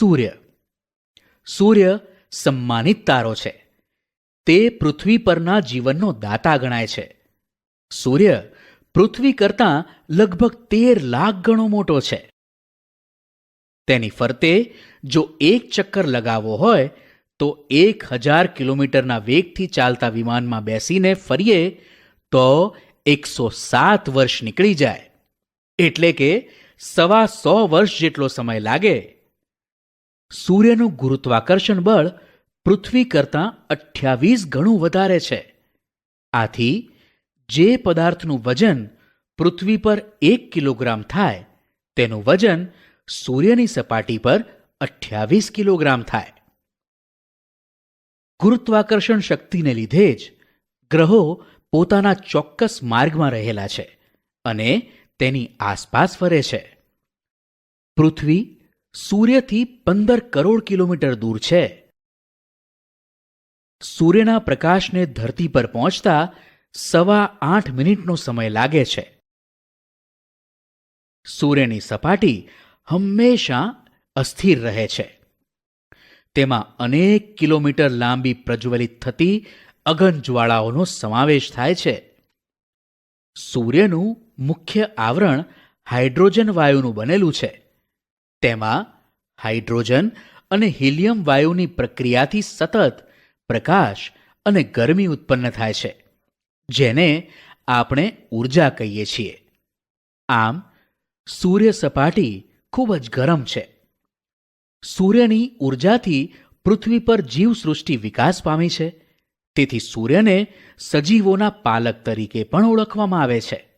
સૂર્ય. સૂર્ય સન્માનિત તારો છે. તે પૃથ્વી પરના જીવનનો દાતા ગણાય છે. સૂર્ય પૃથ્વી કરતાં લગભગ 13 લાખ ગણો મોટો છે. તેની ફરતે જો એક ચક્કર લગાવવો હોય તો 1000 કિલોમીટરના વેગથી ચાલતા વિમાનમાં બેસીને ફરીએ તો 107 વર્ષ નીકળી જાય, એટલે કે 125 વર્ષ જેટલો સમય લાગે. સૂર્યનું ગુરુત્વાકર્ષણ બળ પૃથ્વી કરતાં 28 ગણું વધારે છે. આથી જે પદાર્થનું વજન પૃથ્વી પર 1 કિલોગ્રામ થાય તેનું વજન સૂર્યની સપાટી પર 28 કિલોગ્રામ થાય. ગુરુત્વાકર્ષણ શક્તિને લીધે જ ગ્રહો પોતાના ચોક્કસ માર્ગમાં રહેલા છે અને તેની આસપાસ ફરે છે. પૃથ્વી સૂર્યથી 15 કરોડ કિલોમીટર દૂર છે. સૂર્યના પ્રકાશને ધરતી પર પહોંચતા 8.25 મિનિટનો સમય લાગે છે. સૂર્યની સપાટી હંમેશા અસ્થિર રહે છે. તેમાં અનેક કિલોમીટર લાંબી પ્રજ્વલિત થતી અગનજ્વાળાઓનો સમાવેશ થાય છે. સૂર્યનું મુખ્ય આવરણ હાઇડ્રોજન વાયુનું બનેલું છે. તેમાં હાઇડ્રોજન અને હિલિયમ વાયુની પ્રક્રિયાથી સતત પ્રકાશ અને ગરમી ઉત્પન્ન થાય છે, જેને આપણે ઉર્જા કહીએ છીએ. આમ સૂર્ય સપાટી ખૂબ જ ગરમ છે. સૂર્યની ઉર્જાથી પૃથ્વી પર જીવસૃષ્ટિ વિકાસ પામી છે. તેથી સૂર્યને સજીવોના પાલક તરીકે પણ ઓળખવામાં આવે છે.